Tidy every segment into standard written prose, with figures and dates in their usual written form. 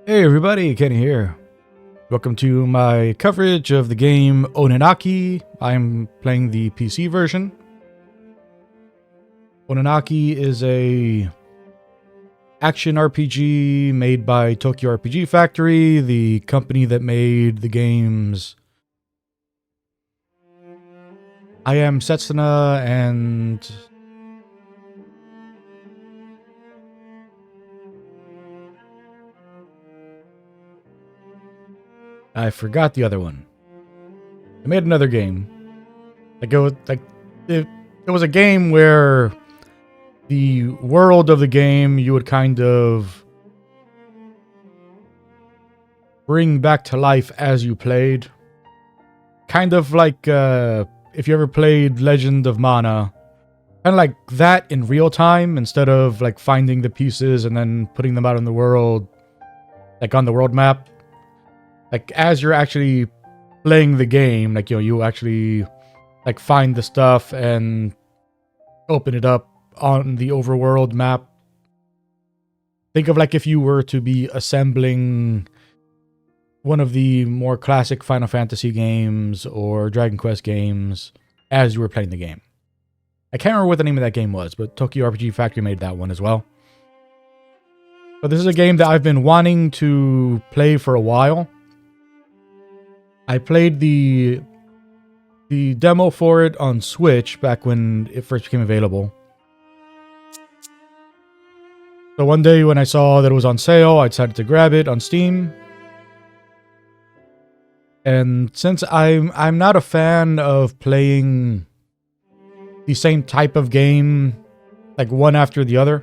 Hey everybody, Kenny here. Welcome to my coverage of the game Oninaki. I'm playing the PC version. Oninaki is a action RPG made by Tokyo RPG Factory, the company that made the games I Am Setsuna and I forgot the other one. I made another game. It was a game where the world of the game you would kind of bring back to life as you played. Kind of like if you ever played Legend of Mana. Kind of like that in real time instead of like finding the pieces and then putting them out in the world, like on the world map. Like as you're actually playing the game, like you actually like find the stuff and open it up on the overworld map. Think of like if you were to be assembling one of the more classic Final Fantasy games or Dragon Quest games as you were playing the game. I can't remember what the name of that game was, but Tokyo RPG Factory made that one as well. But this is a game that I've been wanting to play for a while. I played the demo for it on Switch back when it first became available. So one day when I saw that it was on sale, I decided to grab it on Steam. And since I'm not a fan of playing the same type of game like one after the other.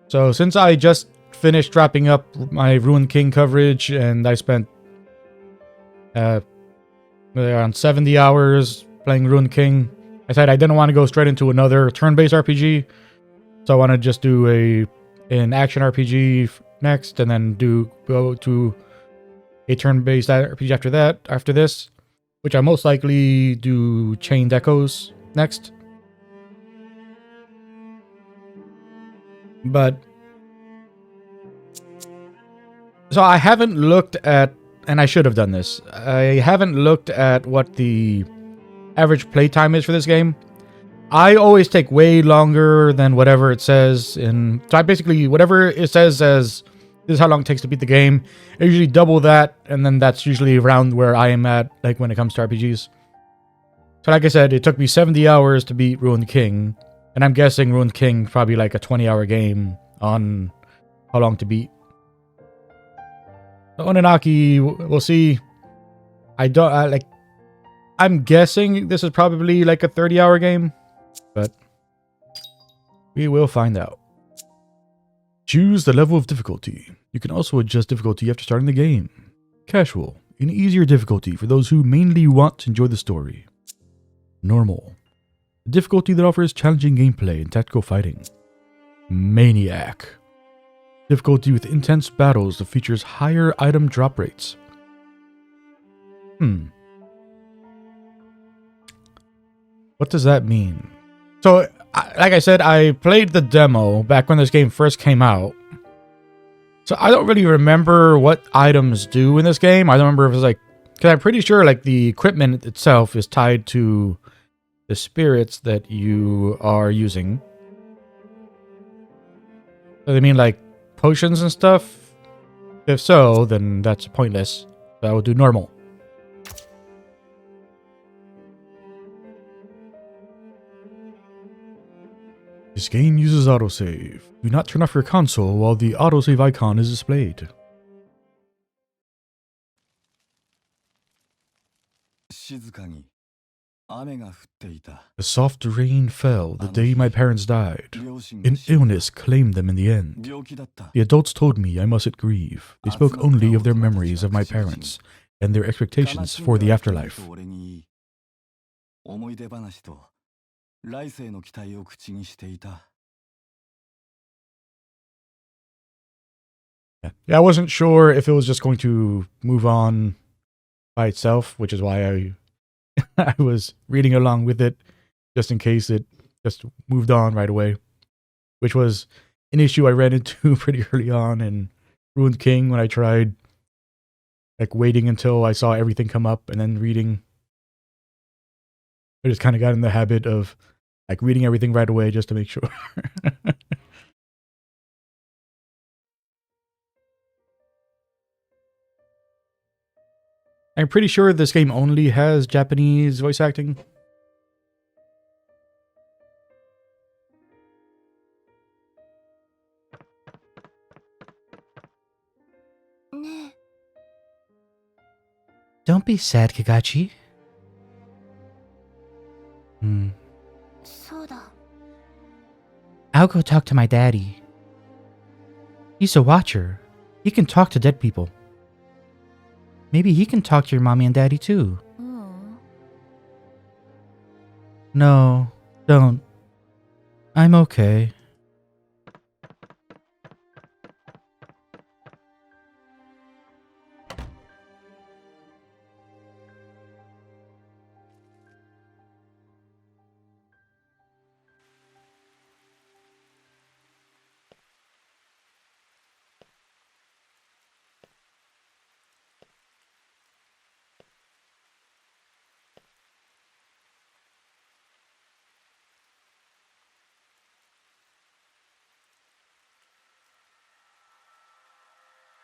So since I just finished wrapping up my Ruined King coverage and I spent around 70 hours playing Ruined King, I said I didn't want to go straight into another turn-based RPG. So I want to just do an action RPG next and then go to a turn-based RPG after this, which I most likely do Chained Echoes next. But so I haven't looked at, and I should have done this. I haven't looked at what the average playtime is for this game. I always take way longer than whatever it says in. So I basically, whatever it says as this is how long it takes to beat the game, I usually double that, and then that's usually around where I am at, like when it comes to RPGs. So like I said, it took me 70 hours to beat Ruined King, and I'm guessing Ruined King probably like a 20-hour game on how long to beat. So Oninaki, we'll see. I'm guessing this is probably like a 30-hour game, but we will find out. Choose the level of difficulty. You can also adjust difficulty after starting the game. Casual, an easier difficulty for those who mainly want to enjoy the story. Normal, a difficulty that offers challenging gameplay and tactical fighting. Maniac, difficulty with intense battles that features higher item drop rates. What does that mean? So, like I said, I played the demo back when this game first came out. So I don't really remember what items do in this game. I don't remember if it's like, because I'm pretty sure like the equipment itself is tied to the spirits that you are using. So they mean like potions and stuff? If so, then that's pointless. So I will do normal. This game uses autosave. Do not turn off your console while the autosave icon is displayed. A soft rain fell the day my parents died. An illness claimed them in the end. The adults told me I mustn't grieve. They spoke only of their memories of my parents and their expectations for the afterlife. Yeah, I wasn't sure if it was just going to move on by itself, which is why I was reading along with it, just in case it just moved on right away, which was an issue I ran into pretty early on in Ruined King when I tried like waiting until I saw everything come up and then reading. I just kind of got in the habit of like reading everything right away just to make sure. I'm pretty sure this game only has Japanese voice acting. Don't be sad, Kagachi. I'll go talk to my daddy. He's a watcher. He can talk to dead people. Maybe he can talk to your mommy and daddy too. No, don't. I'm okay.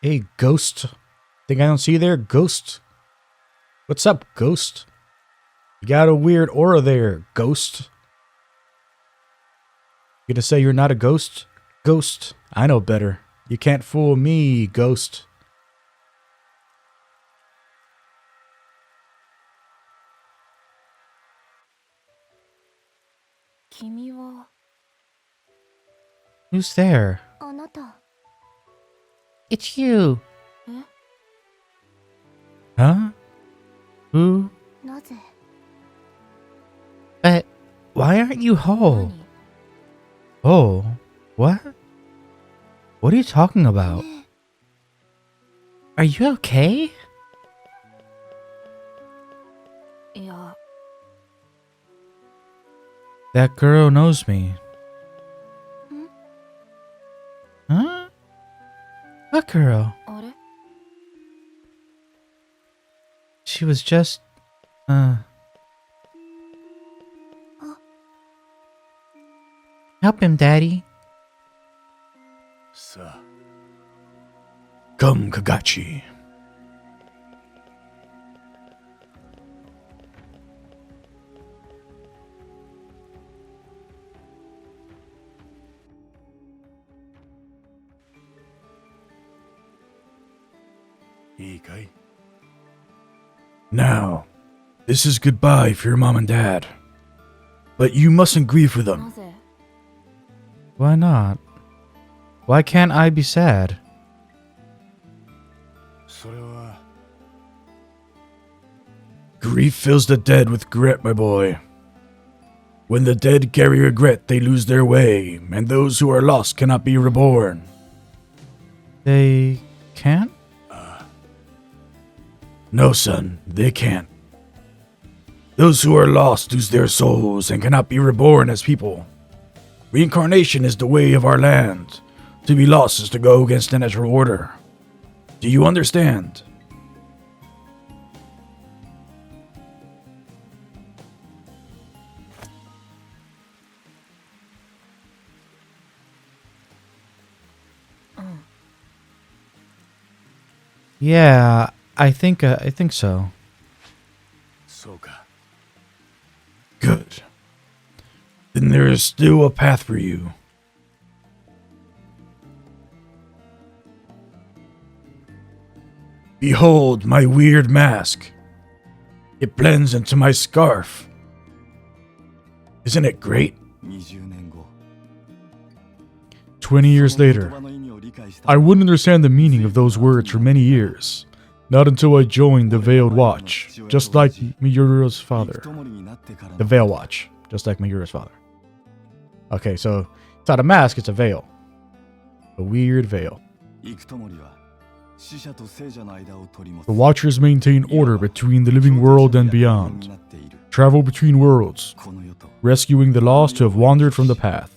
Hey, Ghost. Think I don't see you there? Ghost. What's up, Ghost? You got a weird aura there, Ghost. You gonna say you're not a ghost? Ghost. I know better. You can't fool me, Ghost. Who's there? It's you. Huh? Who? But why aren't you whole? Oh, what? What are you talking about? Are you okay? That girl knows me. Huh? What girl? She was just, help him, Daddy. Come, Kagachi. Now, this is goodbye for your mom and dad. But you mustn't grieve for them. Why not? Why can't I be sad? Grief fills the dead with regret, my boy. When the dead carry regret, they lose their way, and those who are lost cannot be reborn. They can't? No, son, they can't. Those who are lost lose their souls and cannot be reborn as people. Reincarnation is the way of our land. To be lost is to go against the natural order. Do you understand? Yeah, I think so. Good. Then there is still a path for you. Behold my weird mask. It blends into my scarf. Isn't it great? 20 years later, I wouldn't understand the meaning of those words for many years. Not until I joined the Veiled Watch, just like Miura's father. The Veil Watch, just like Miura's father. Okay, so it's not a mask, it's a veil. A weird veil. The Watchers maintain order between the living world and beyond. Travel between worlds, rescuing the lost who have wandered from the path.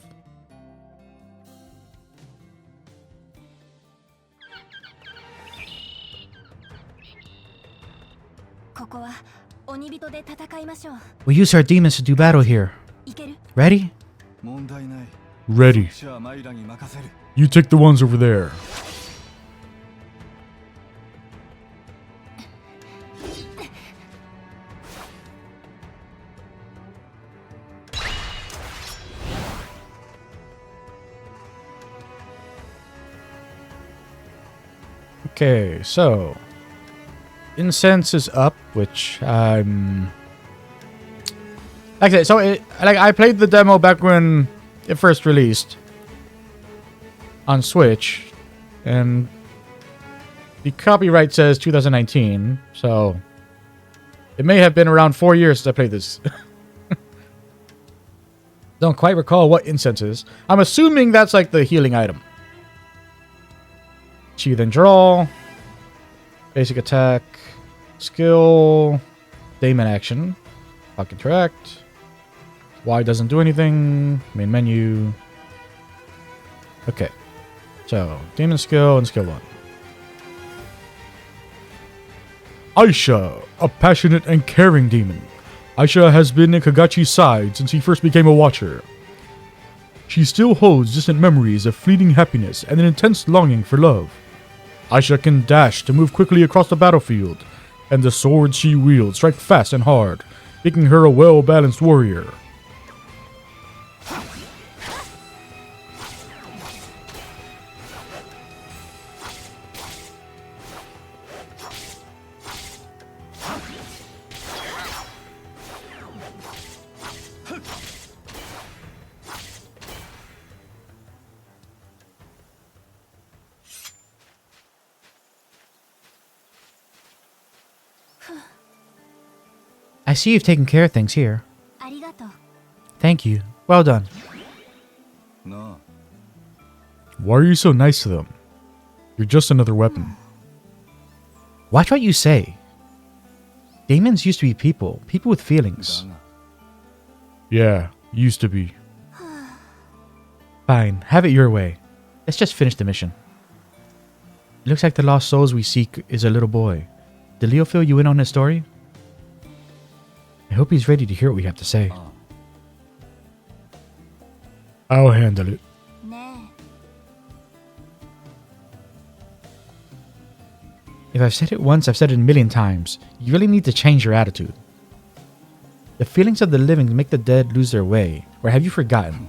We use our demons to do battle here. Ready? Ready. You take the ones over there. Okay, so incense is up, which I'm like I said, so I played the demo back when it first released on Switch, and the copyright says 2019, so it may have been around 4 years since I played this. Don't quite recall what incense is. I'm assuming that's like the healing item. Sheath and draw. Basic attack. Skill. Daemon action. Lock interact. Y doesn't do anything. Main menu. Okay. So, Daemon skill and skill 1. Aisha, a passionate and caring demon. Aisha has been in Kagachi's side since he first became a watcher. She still holds distant memories of fleeting happiness and an intense longing for love. Aisha can dash to move quickly across the battlefield, and the swords she wields strike fast and hard, making her a well-balanced warrior. I see you've taken care of things here. Thank you. Well done. No. Why are you so nice to them? You're just another weapon. Watch what you say. Demons used to be people. People with feelings. Yeah, used to be. Fine, have it your way. Let's just finish the mission. It looks like the lost souls we seek is a little boy. Did Leo fill you in on his story? I hope he's ready to hear what we have to say. I'll handle it. If I've said it once, I've said it a million times. You really need to change your attitude. The feelings of the living make the dead lose their way. Or have you forgotten?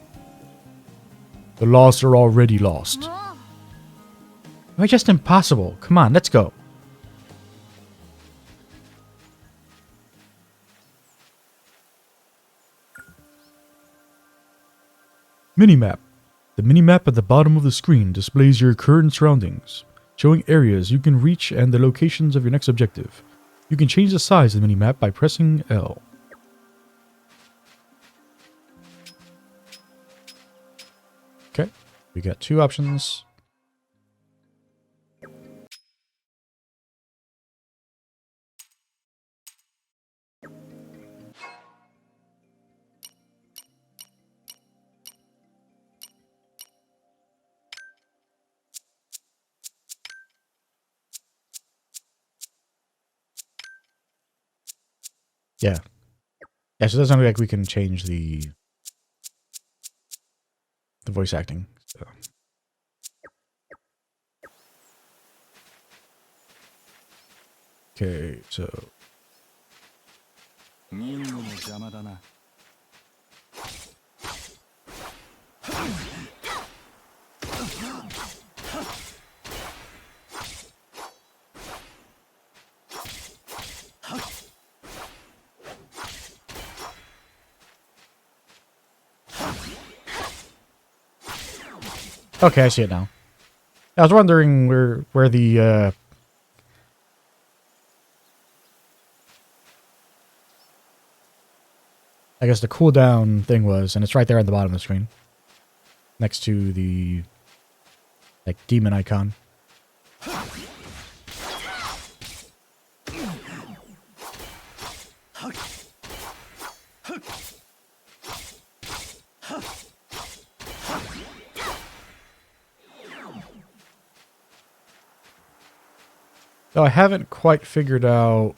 The lost are already lost. You're just impossible. Come on, let's go. Minimap. The minimap at the bottom of the screen displays your current surroundings, showing areas you can reach and the locations of your next objective. You can change the size of the minimap by pressing L. Okay, we got two options. Yeah. Yeah, so it doesn't look like we can change the voice acting. So. Okay, so okay, I see it now. I was wondering where the I guess the cooldown thing was, and it's right there at the bottom of the screen. Next to the like demon icon. So I haven't quite figured out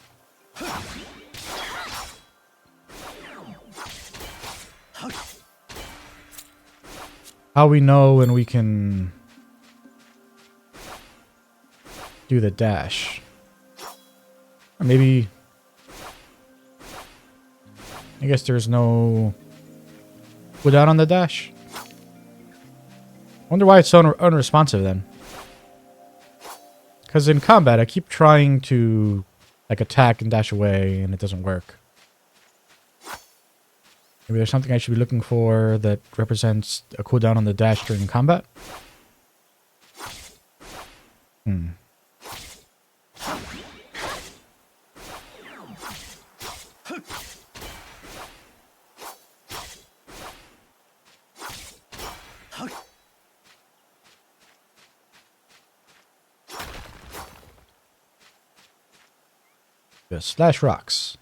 how we know when we can do the dash. Or maybe... I guess there's no cooldown on the dash. Wonder why it's so unresponsive then. Because in combat, I keep trying to like attack and dash away, and it doesn't work. Maybe there's something I should be looking for that represents a cooldown on the dash during combat. Yeah, slash rocks.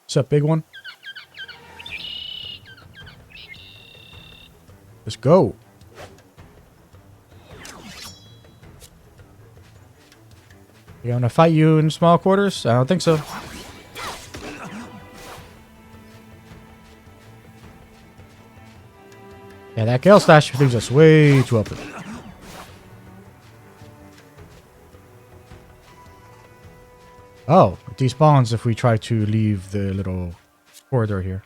What's up, big one? Let's go. You gonna fight you in small quarters? I don't think so. Yeah, that Gale Slash brings us way too up. Oh, it despawns if we try to leave the little corridor here.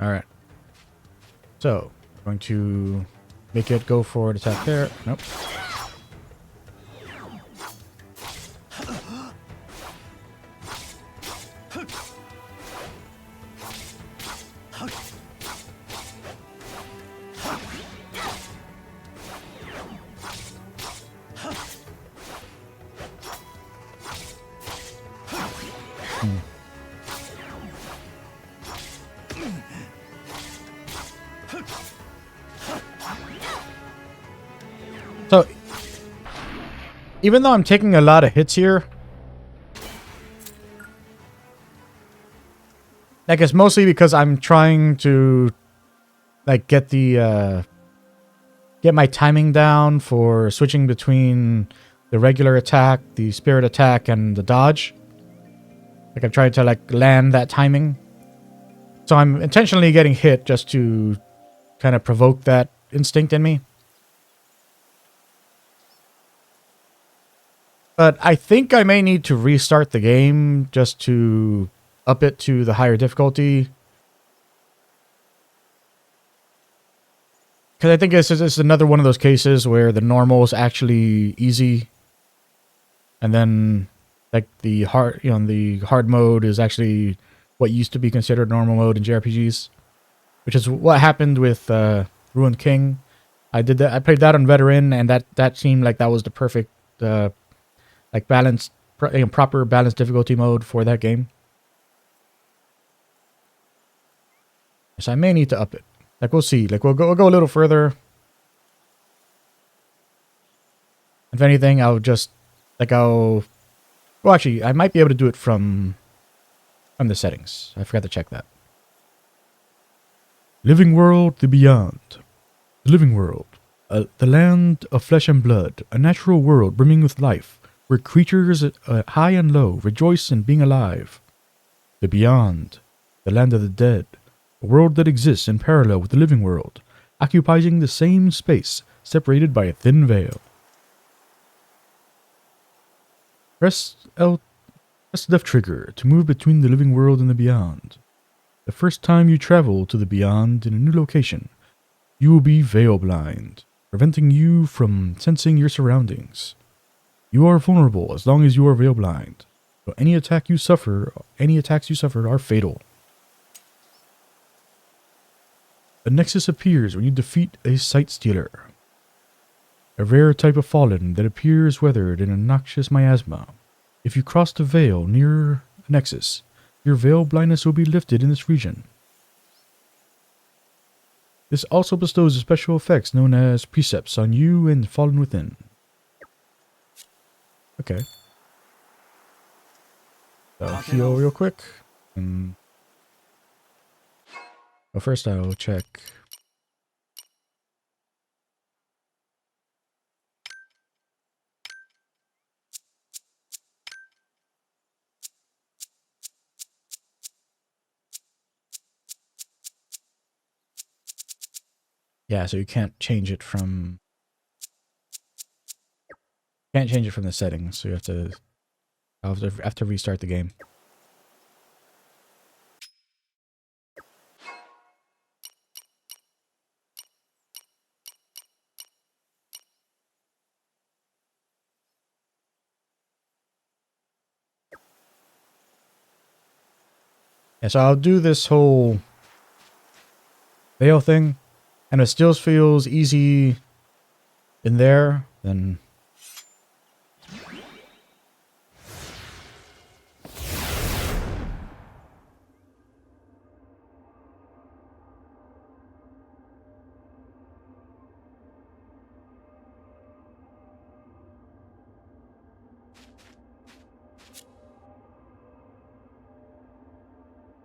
Alright. So, going to make it go for an attack there. Nope. So, even though I'm taking a lot of hits here, like it's mostly because I'm trying to like get the get my timing down for switching between the regular attack, the spirit attack, and the dodge. Like I'm trying to like land that timing. So I'm intentionally getting hit just to kind of provoke that instinct in me. But I think I may need to restart the game just to up it to the higher difficulty. Because I think this is another one of those cases where the normal is actually easy. And then like the hard, the hard mode is actually what used to be considered normal mode in JRPGs. Which is what happened with Ruined King. I did that. I played that on veteran, and that seemed like that was the perfect like balanced, proper balanced difficulty mode for that game. So I may need to up it. Like we'll see. Like we'll go a little further. If anything, I'll just well actually I might be able to do it from the settings. I forgot to check that. Living World, the Beyond. The Living World. The land of flesh and blood. A natural world brimming with life, where creatures high and low rejoice in being alive. The Beyond. The land of the dead. A world that exists in parallel with the living world, occupying the same space, separated by a thin veil. Press left trigger to move between the living world and the beyond. The first time you travel to the beyond in a new location, you will be veil blind, preventing you from sensing your surroundings. You are vulnerable as long as you are veil blind, so any attacks you suffer are fatal. A nexus appears when you defeat a sight stealer, a rare type of fallen that appears weathered in a noxious miasma. If you cross the veil near a nexus, your veil blindness will be lifted in this region. This also bestows special effects known as precepts on you and fallen within. Okay. I'll heal real quick. Well, first I'll check. Yeah, so you can't change it from... Can't change it from the settings, so you have to... I'll have to restart the game. Yeah, so I'll do this whole veil thing, and it still feels easy in there, then...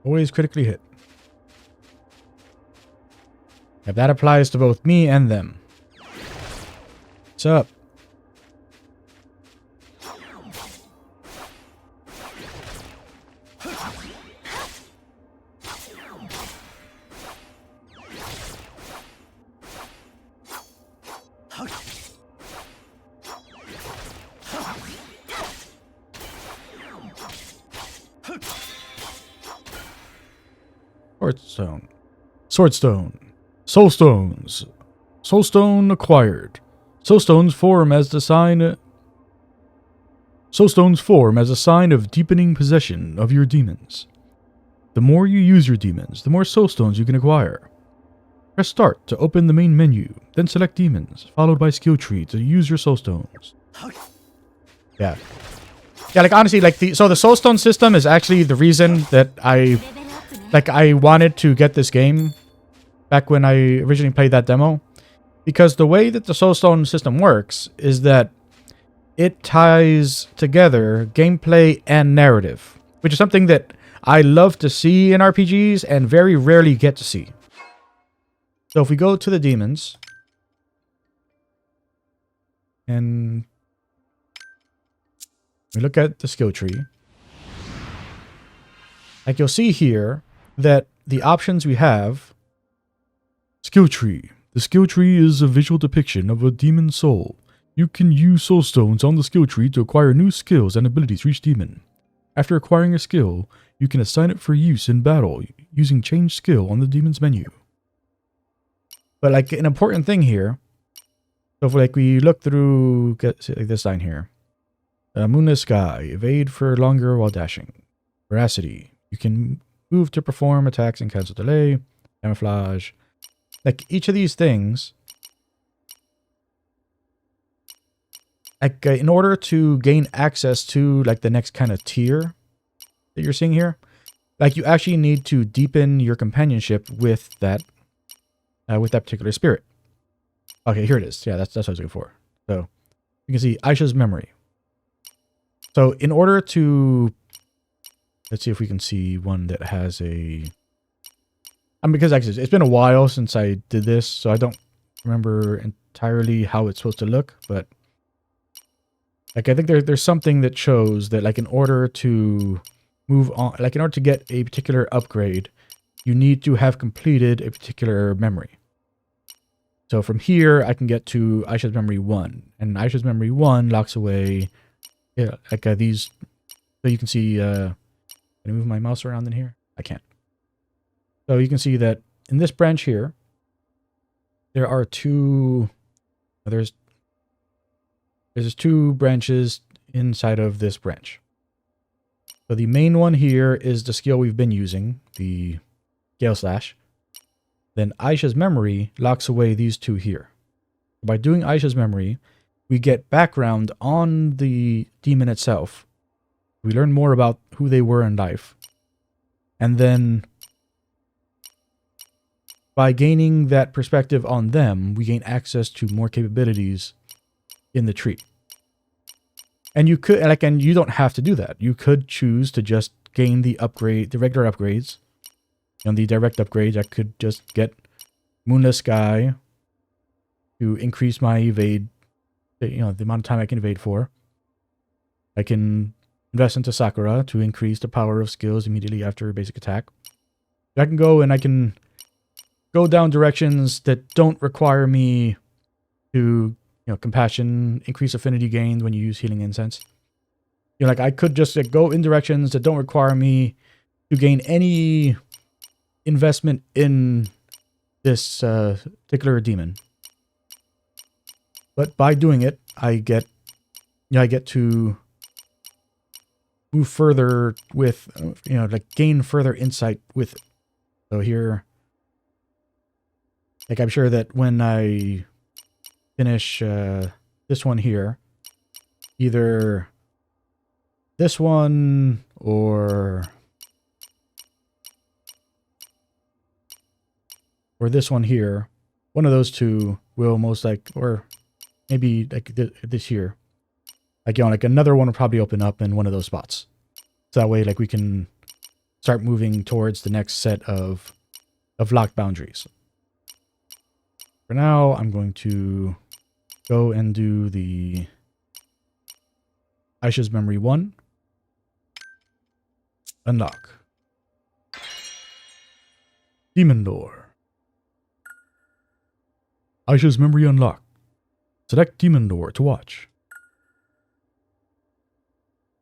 Always critically hit. If that applies to both me and them. What's up? Swordstone. Swordstone. Soulstones. Soulstone acquired. Soulstones form as a sign of deepening possession of your demons. The more you use your demons, the more soulstones you can acquire. Press start to open the main menu, then select demons, followed by skill tree to use your soulstones. Yeah. Yeah, like honestly, like the soulstone system is actually the reason that I wanted to get this game back when I originally played that demo. Because the way that the soulstone system works is that it ties together gameplay and narrative, which is something that I love to see in RPGs and very rarely get to see. So if we go to the demons and we look at the skill tree, like you'll see here that the options we have, skill tree. The skill tree is a visual depiction of a demon's soul. You can use soul stones on the skill tree to acquire new skills and abilities for each demon. After acquiring a skill, you can assign it for use in battle using change skill on the demon's menu. But like an important thing here, so if like we look through, get like this sign here, Moonless Sky, evade for longer while dashing. Veracity, you can move to perform attacks and cancel delay. Camouflage, like each of these things, like in order to gain access to like the next kind of tier that you're seeing here, like you actually need to deepen your companionship with that particular spirit. Okay, here it is. Yeah, that's what I was looking for. So you can see Aisha's memory. So in order to, let's see if we can see one that has a, because actually it's been a while since I did this, so I don't remember entirely how it's supposed to look, but like I think there's something that shows that like in order to move on, like in order to get a particular upgrade, you need to have completed a particular memory. So from here, I can get to Aisha's Memory 1. And Aisha's Memory 1 locks away, yeah, like these. So you can see, can I move my mouse around in here? I can't. So you can see that in this branch here, there are there's two branches inside of this branch. So the main one here is the skill we've been using, the Gale Slash. Then Aisha's Memory locks away these two here. By doing Aisha's Memory, we get background on the demon itself. We learn more about who they were in life. And then by gaining that perspective on them, we gain access to more capabilities in the tree. And you could, like, and you don't have to do that. You could choose to just gain the regular upgrades. On the direct upgrades, I could just get Moonless Sky to increase my evade, the amount of time I can evade for. I can invest into Sakura to increase the power of skills immediately after a basic attack. I can go and I can go down directions that don't require me to, compassion, increase affinity gained when you use healing incense. Like I could just go in directions that don't require me to gain any investment in this particular demon. But by doing it, I get to move further with, like gain further insight with it. So here, like I'm sure that when I finish this one here, either this one or this one here, one of those two will most or maybe like this here, like like another one will probably open up in one of those spots. So that way, like we can start moving towards the next set of locked boundaries. For now, I'm going to go and do the Aisha's Memory 1. Unlock. Demon Door. Aisha's Memory unlocked. Select Demon Door to watch.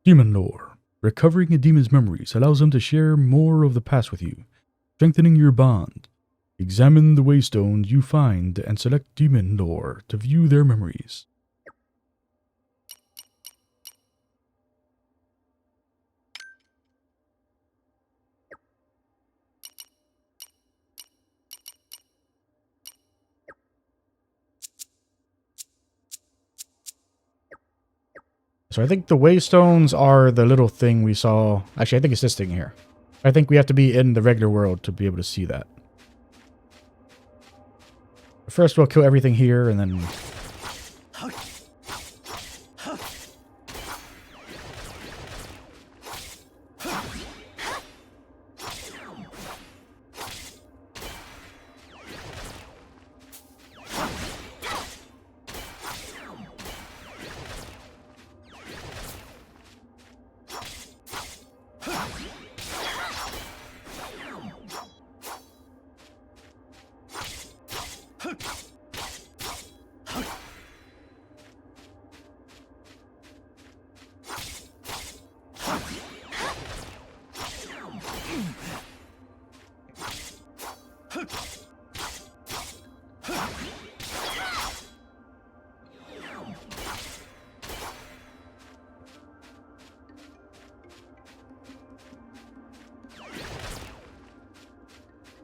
Demon Door. Recovering a demon's memories allows them to share more of the past with you, strengthening your bond. Examine the waystones you find and select Demon Door to view their memories. So I think the waystones are the little thing we saw. Actually, I think it's this thing here. I think we have to be in the regular world to be able to see that. First, we'll kill everything here, and then...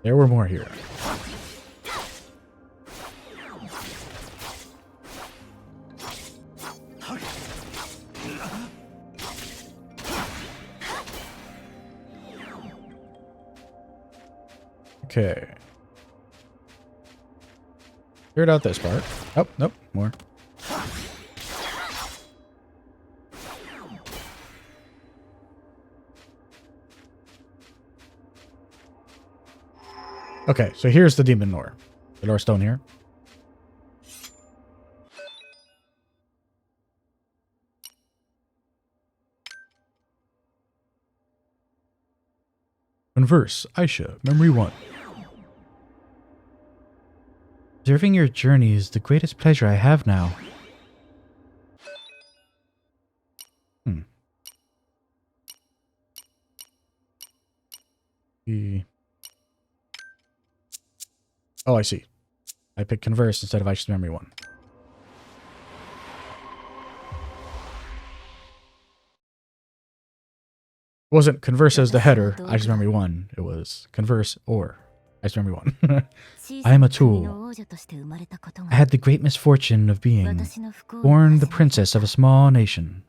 There were more here. Okay. Cleared out this part. Oh, nope, more. Okay, so here's the demon lore. The lore stone here. Converse, Aisha, Memory 1. Observing your journey is the greatest pleasure I have now. Oh, I see. I picked Converse instead of Aisha's Memory 1. It wasn't Converse as the header, Aisha's Memory 1. It was Converse or Aisha's Memory 1. I am a tool. I had the great misfortune of being born the princess of a small nation.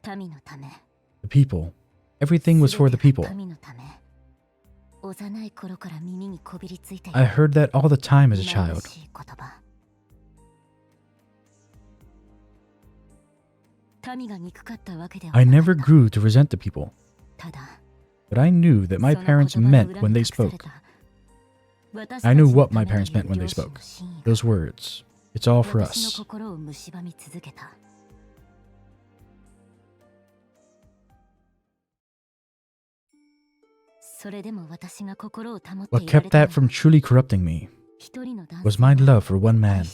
The people. Everything was for the people. I heard that all the time as a child. I never grew to resent the people, but I knew that my parents meant when they spoke. I knew what my parents meant when they spoke. Those words, it's all for us. What kept that from truly corrupting me was my love for one man.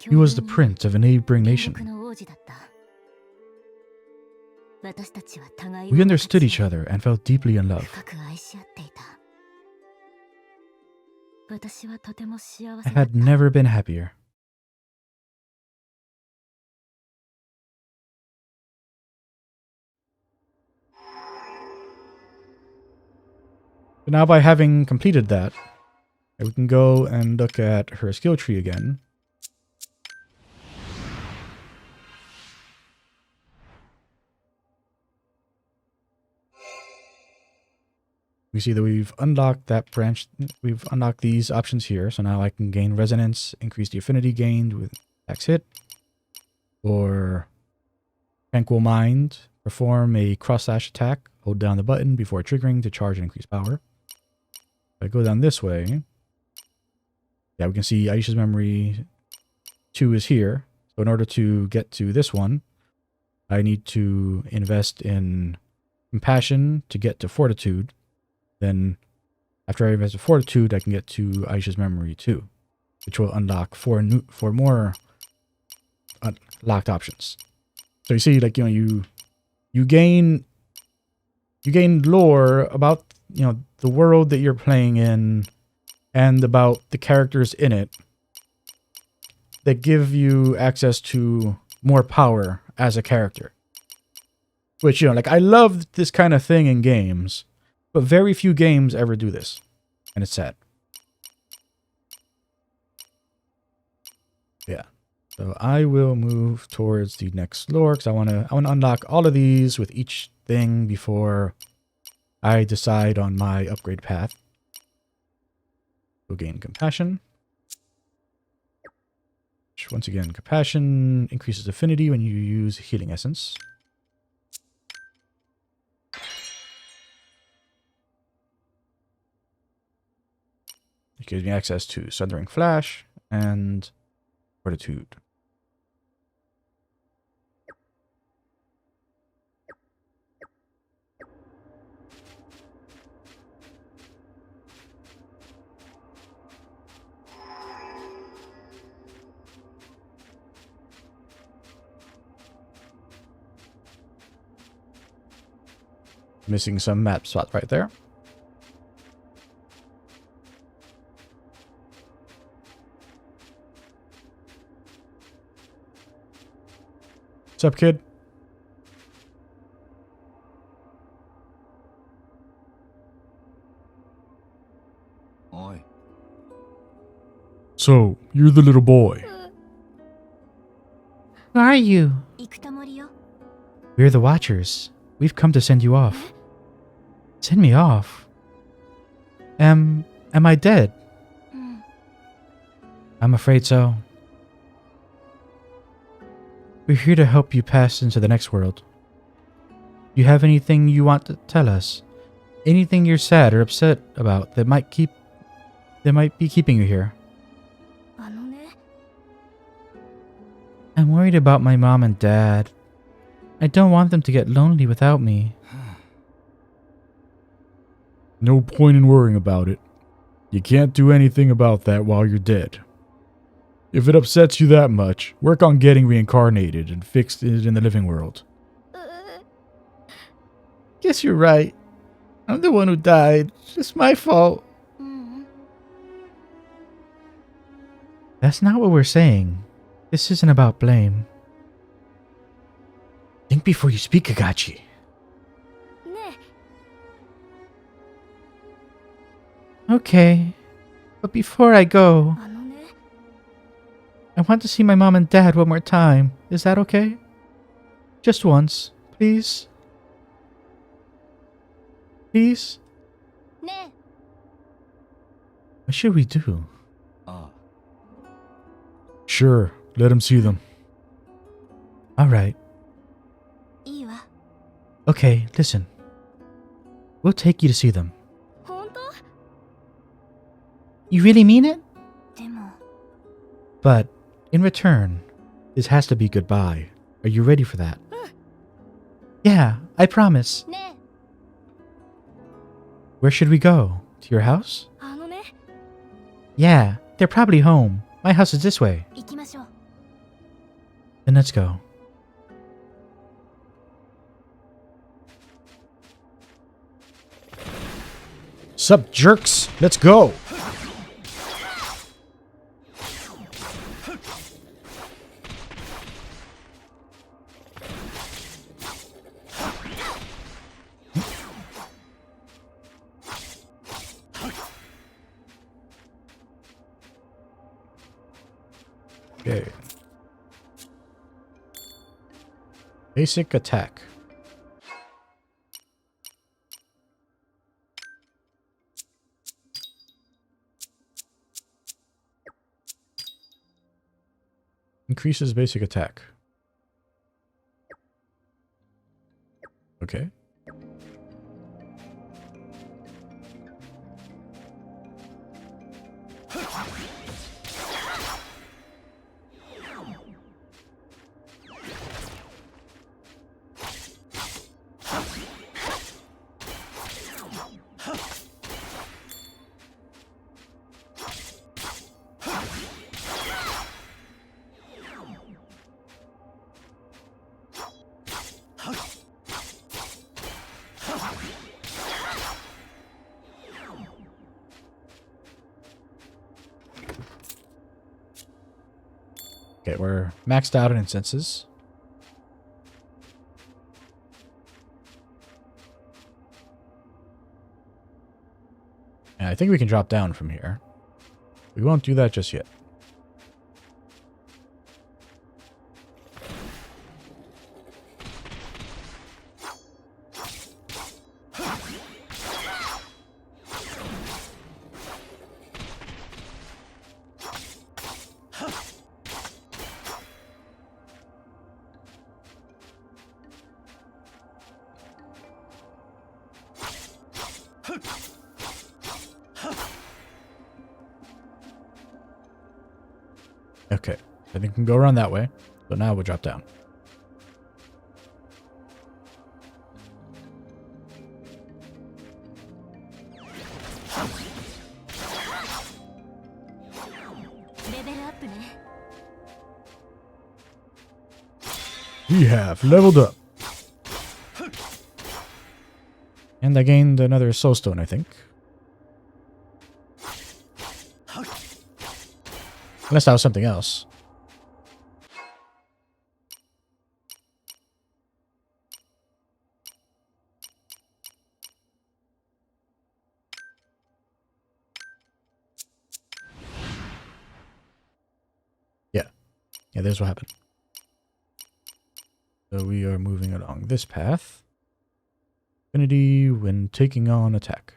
He was the prince of a neighboring nation. We understood each other and fell deeply in love. I had never been happier. So now by having completed that, we can go and look at her skill tree again. We see that we've unlocked that branch. We've unlocked these options here. So now I can gain resonance, increase the affinity gained with axe hit, or tranquil mind, perform a cross slash attack, hold down the button before triggering to charge and increase power. If I go down this way, yeah, we can see Aisha's memory 2 is here. So in order to get to this one, I need to invest in compassion to get to fortitude. Then, after I invest in fortitude, I can get to Aisha's memory 2, which will unlock four more locked options. So you see, like, you gain lore about, the world that you're playing in and about the characters in it that give you access to more power as a character. Which, I love this kind of thing in games, but very few games ever do this. And it's sad. Yeah. So I will move towards the next lore because I want to unlock all of these with each thing before I decide on my upgrade path. We'll gain compassion. Which, once again, compassion increases affinity when you use healing essence. It gives me access to Sundering Flash and Fortitude. Missing some map spot right there. What's up, kid? Oi. So, you're the little boy. Who are you? We're the Watchers. We've come to send you off. Send me off? Am I dead? I'm afraid so. We're here to help you pass into the next world. You have anything you want to tell us? Anything you're sad or upset about that might be keeping you here? I'm worried about my mom and dad. I don't want them to get lonely without me. No point in worrying about it. You can't do anything about that while you're dead. If it upsets you that much, work on getting reincarnated and fixed it in the living world. Guess you're right. I'm the one who died. It's my fault. That's not what we're saying. This isn't about blame. Think before you speak, Kagachi. Okay, but before I go, I want to see my mom and dad one more time. Is that okay? Just once, please? Please? What should we do? Sure, let him see them. Alright. Okay, listen. We'll take you to see them. You really mean it? But, in return, this has to be goodbye. Are you ready for that? Yeah, I promise. ね Where should we go? To your house? え、あのね、 Yeah, they're probably home. My house is this way. 行きましょう。 Then let's go. Sup, jerks? Let's go! Okay. Basic attack. Increases basic attack. Okay. Okay, we're maxed out on incenses. And I think we can drop down from here. We won't do that just yet. Okay, I think we can go around that way. So now we'll drop down. We have leveled up. And I gained another soulstone, I think. Unless that was something else. Yeah, there's what happened. So we are moving along this path. Affinity when taking on attack.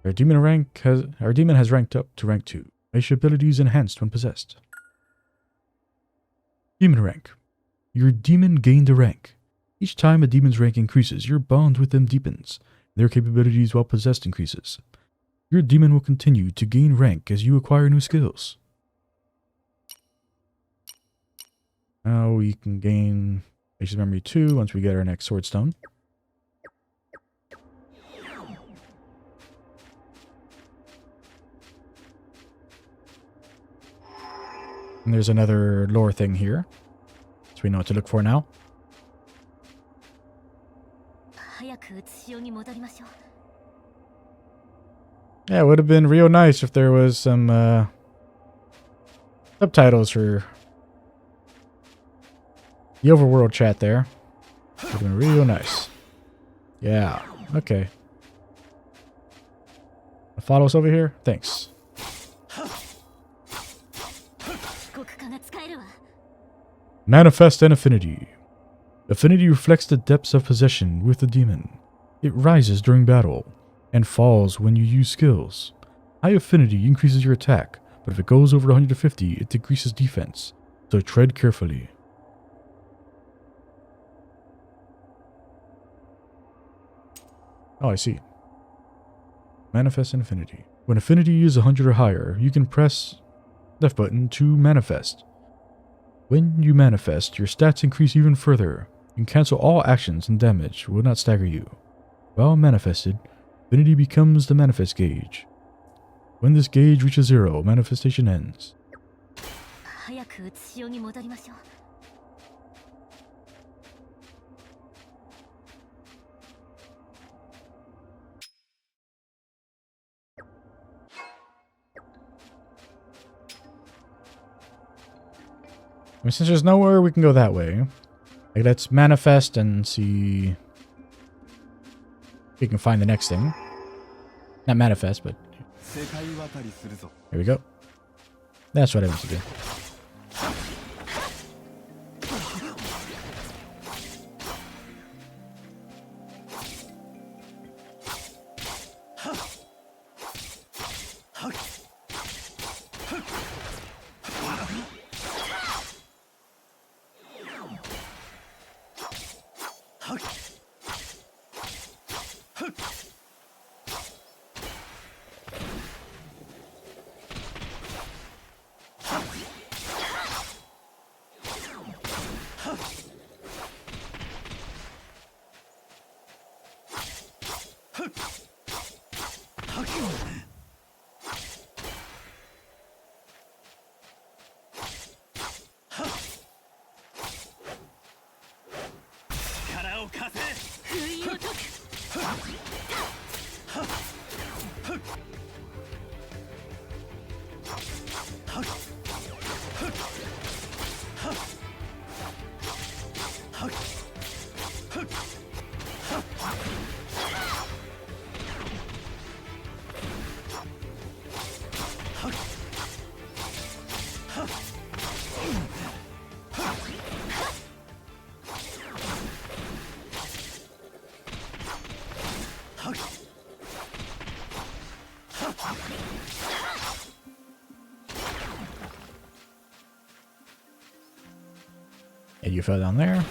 Our demon has ranked up to rank 2. Mesh abilities enhanced when possessed. Demon rank. Your demon gained a rank. Each time a demon's rank increases, your bond with them deepens. Their capabilities while possessed increases. Your demon will continue to gain rank as you acquire new skills. Now we can gain Tenacious Memory 2 once we get our next swordstone. And there's another lore thing here. So we know what to look for now. Yeah, it would have been real nice if there was some subtitles for the overworld chat there. Would have been real nice. Yeah, okay. Follow us over here? Thanks. Manifest an affinity. Affinity reflects the depths of possession with the demon. It rises during battle and falls when you use skills. High affinity increases your attack, but if it goes over 150, it decreases defense. So tread carefully. Oh, I see. Manifest infinity. When affinity is 100 or higher, you can press left button to manifest. When you manifest, your stats increase even further. You can cancel all actions and damage will not stagger you. While manifested, affinity becomes the manifest gauge. When this gauge reaches 0, manifestation ends. I mean, since there's nowhere we can go that way, like, let's manifest and see if we can find the next thing. Not manifest, but here we go. That's what I want to do. And you fell down there.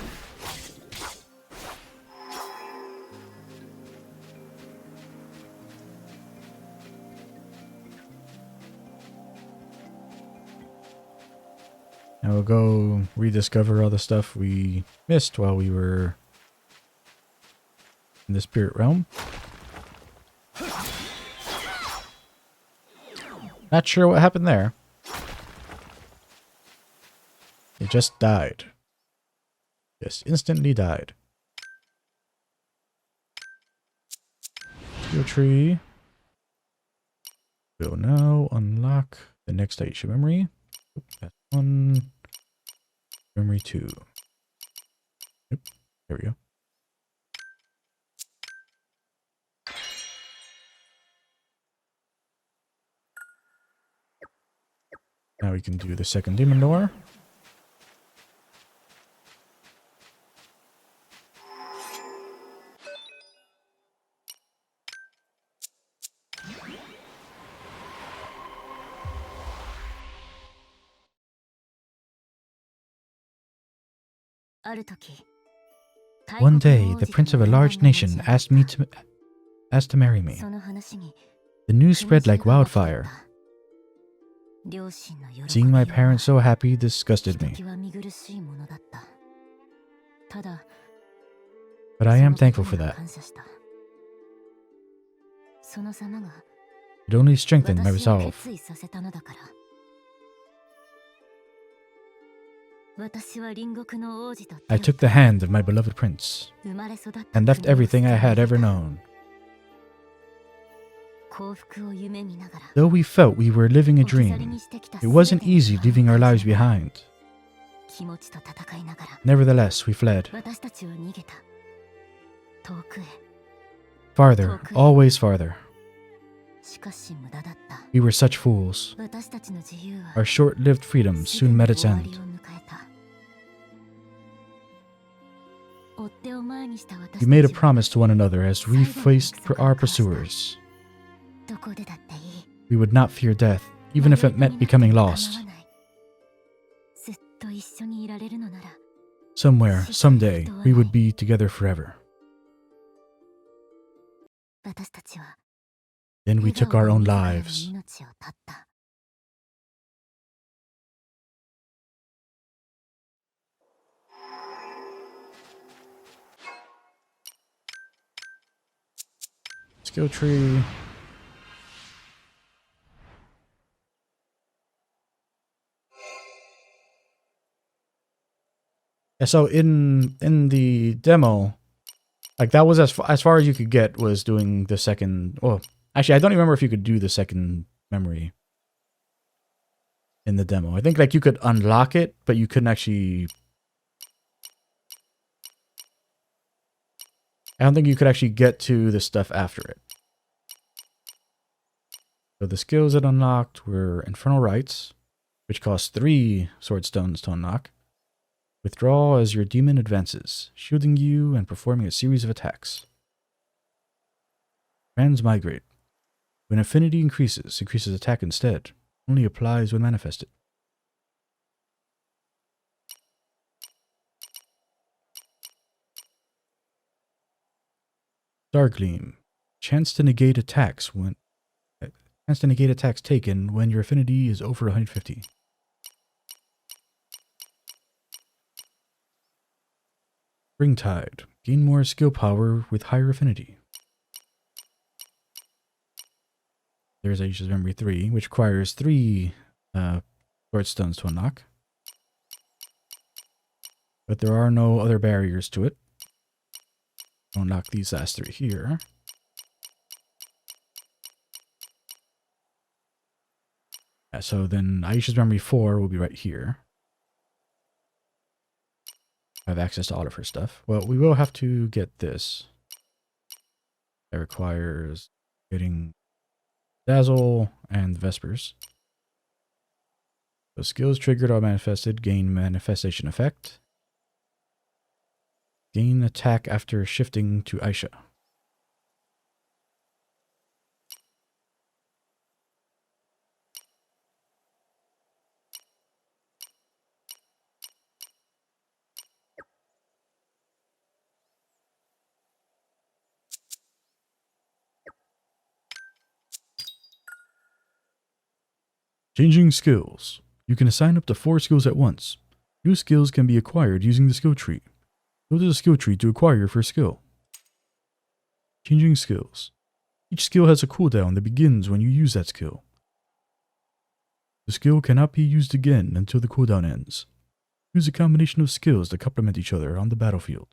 Now we'll go rediscover all the stuff we missed while we were in the spirit realm. Not sure what happened there. It just died. Just instantly died. Steel tree. We'll now unlock the next Aisha memory. That's 1. Memory 2. Yep. There we go. Now we can do the second demon door. One day, the prince of a large nation asked to marry me. The news spread like wildfire. Seeing my parents so happy disgusted me. But I am thankful for that. It only strengthened my resolve. I took the hand of my beloved prince and left everything I had ever known. Though we felt we were living a dream, it wasn't easy leaving our lives behind. Nevertheless, we fled. Farther, always farther. We were such fools. Our short-lived freedom soon met its end. We made a promise to one another as we faced our pursuers. We would not fear death, even if it meant becoming lost. Somewhere, someday, we would be together forever. Then we took our own lives. Skill tree. Yeah, so in the demo, like that was as far as you could get was doing the second. Well, actually, I don't even remember if you could do the second memory in the demo. I think like you could unlock it, but you couldn't actually. I don't think you could actually get to the stuff after it. So the skills that unlocked were Infernal Rites, which cost 3 sword stones to unlock. Withdraw as your demon advances, shielding you and performing a series of attacks. Transmigrate. When affinity increases attack instead. Only applies when manifested. Stargleam. Chance to negate attacks taken when your affinity is over 150. Springtide. Gain more skill power with higher affinity. There's Aisha's Memory 3, which requires 3 sword stones to unlock. But there are no other barriers to it. I'll unlock these last 3 here. Yeah, so then Aisha's Memory 4 will be right here. I have access to all of her stuff. Well, we will have to get this. That requires getting Dazzle and Vespers. So skills triggered or manifested gain manifestation effect. Gain attack after shifting to Aisha. Changing skills. You can assign up to 4 skills at once. New skills can be acquired using the skill tree. Go to the skill tree to acquire your first skill. Changing skills. Each skill has a cooldown that begins when you use that skill. The skill cannot be used again until the cooldown ends. Use a combination of skills that complement each other on the battlefield.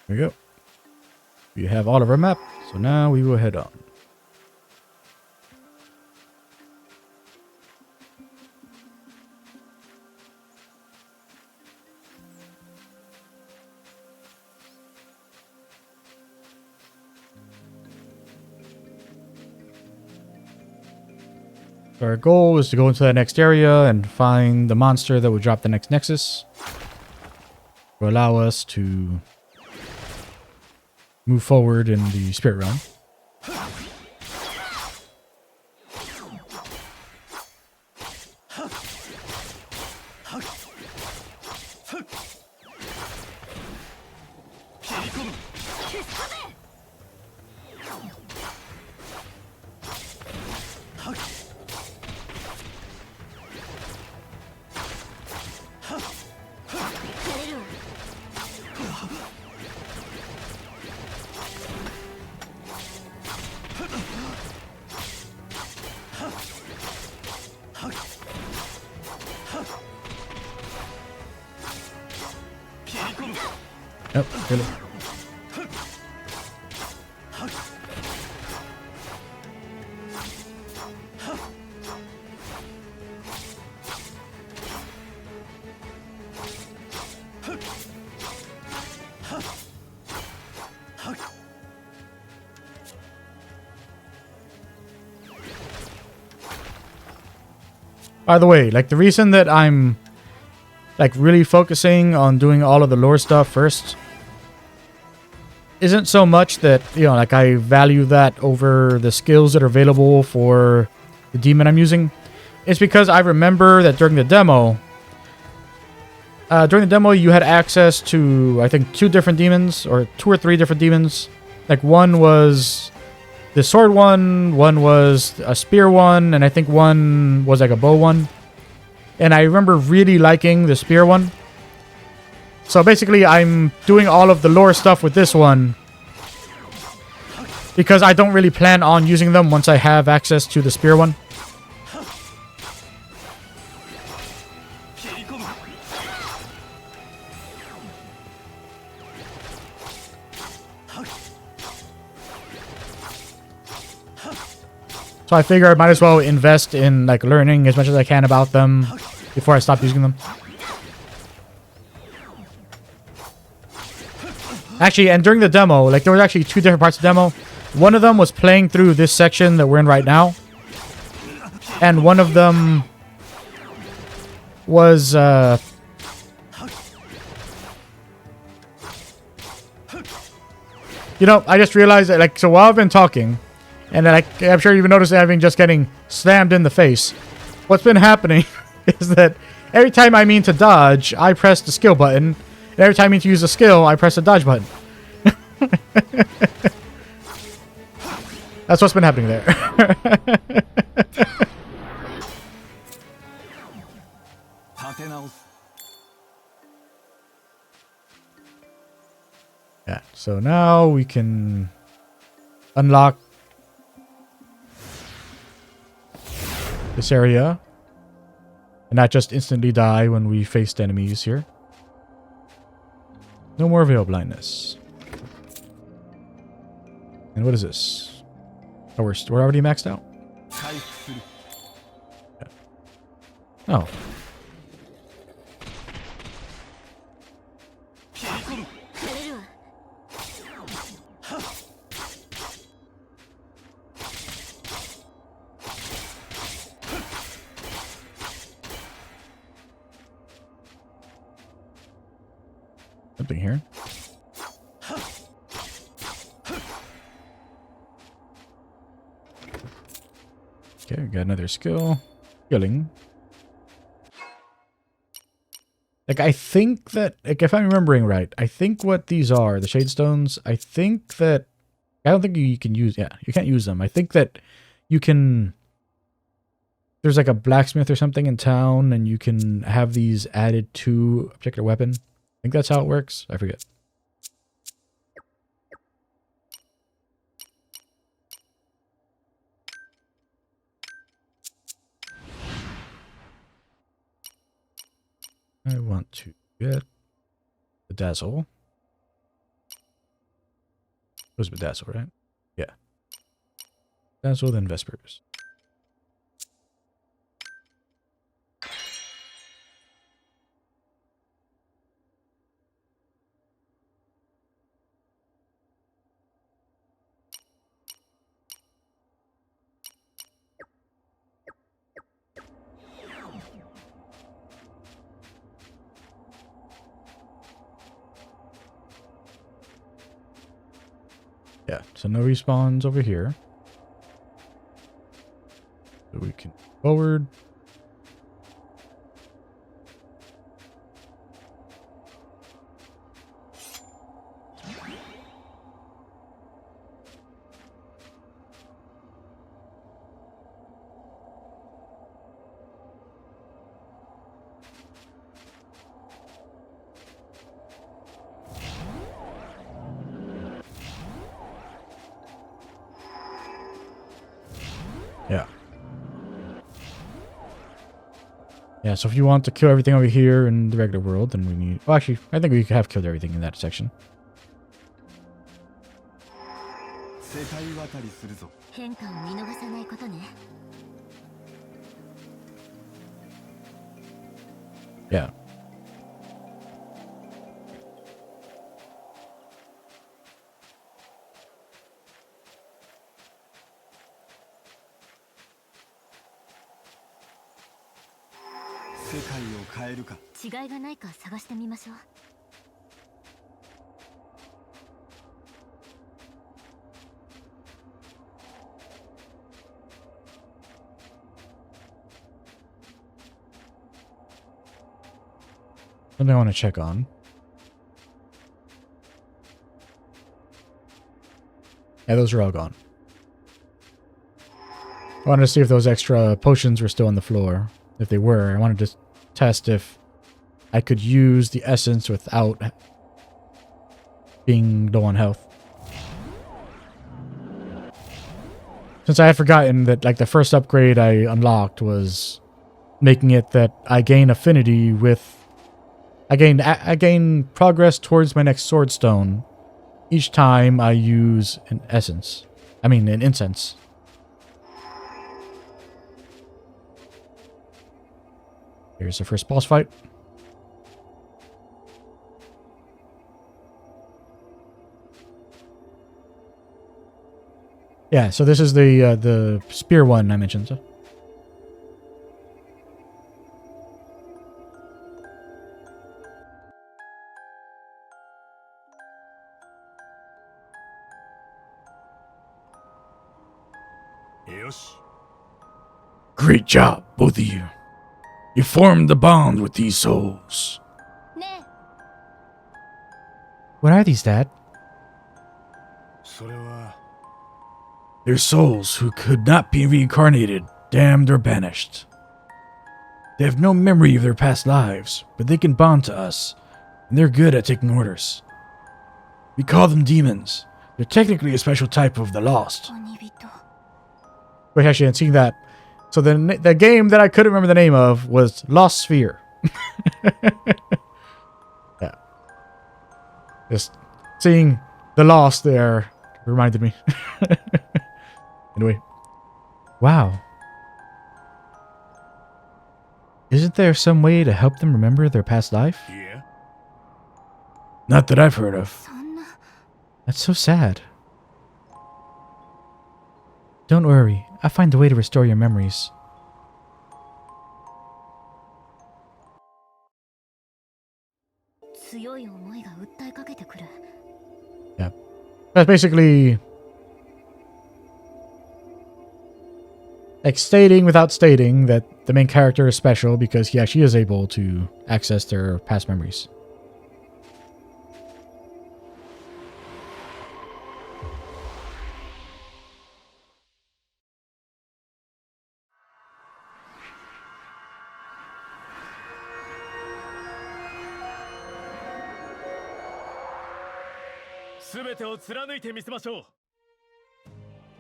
There we go. We have all of our map, so now we will head on. So our goal is to go into that next area and find the monster that will drop the next Nexus. To allow us to move forward in the spirit realm. Nope, really. By the way, like the reason that I'm like really focusing on doing all of the lore stuff first isn't so much that, you know, like I value that over the skills that are available for the demon I'm using. It's because I remember that during the demo you had access to, I think, 2 different demons, or 2 or 3 different demons. Like one was the sword one was a spear one, and I think one was like a bow one. And I remember really liking the spear one. So basically, I'm doing all of the lore stuff with this one because I don't really plan on using them once I have access to the spear one. So I figure I might as well invest in like learning as much as I can about them before I stop using them. Actually, and during the demo, like there were actually 2 different parts of the demo. One of them was playing through this section that we're in right now. And one of them was you know, I just realized that, like, so while I've been talking, and then I'm sure you've noticed that I've been just getting slammed in the face. What's been happening is that every time I mean to dodge, I press the skill button. And every time I mean to use a skill, I press the dodge button. That's what's been happening there. Yeah, so now we can unlock this area and not just instantly die when we faced enemies here. No more veil blindness. And what is this? Oh, we're already maxed out? Yeah. Oh. Something here. Okay, we got another skill. Healing. Like, I think that, like, if I'm remembering right, I think what these are, the Shade Stones, I think that, I don't think you can use, yeah, you can't use them. I think that you can, there's like a blacksmith or something in town, and you can have these added to a particular weapon. I think that's how it works. I forget. I want to get the Dazzle. It was Bedazzle, right? Yeah. Dazzle, then Vespers. Yeah, so no respawns over here. So we can forward. Yeah. Yeah, so if you want to kill everything over here in the regular world, then we need... Well, actually, I think we have killed everything in that section. 世界渡りするぞ。変化を見逃さないことね。Yeah. Ka. 違いがないか探してみましょう。Something I want to check on. Yeah, those are all gone. I wanted to see if those extra potions were still on the floor. If they were, I wanted to test if I could use the essence without being low on health. Since I had forgotten that, like, the first upgrade I unlocked was making it that I gain affinity with... I gain progress towards my next sword stone each time I use an essence. I mean, an incense. Here's the first boss fight. Yeah, so this is the spear one I mentioned. So. Great job, both of you. You formed the bond with these souls. ね What are these, Dad? それは They're souls who could not be reincarnated, damned, or banished. They have no memory of their past lives, but they can bond to us, and they're good at taking orders. We call them demons. They're technically a special type of the lost. え。鬼人。 Wait, actually, I'm seeing that. So the game that I couldn't remember the name of was Lost Sphere. Yeah. Just seeing the Lost there reminded me. Anyway. Wow. Isn't there some way to help them remember their past life? Yeah. Not that I've heard of. そんな。 That's so sad. Don't worry. I'll find a way to restore your memories. Yeah. That's basically like stating without stating that the main character is special because he actually is able to access their past memories.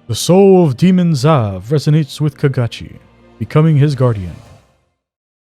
The soul of Demon Zav resonates with Kagachi, becoming his guardian.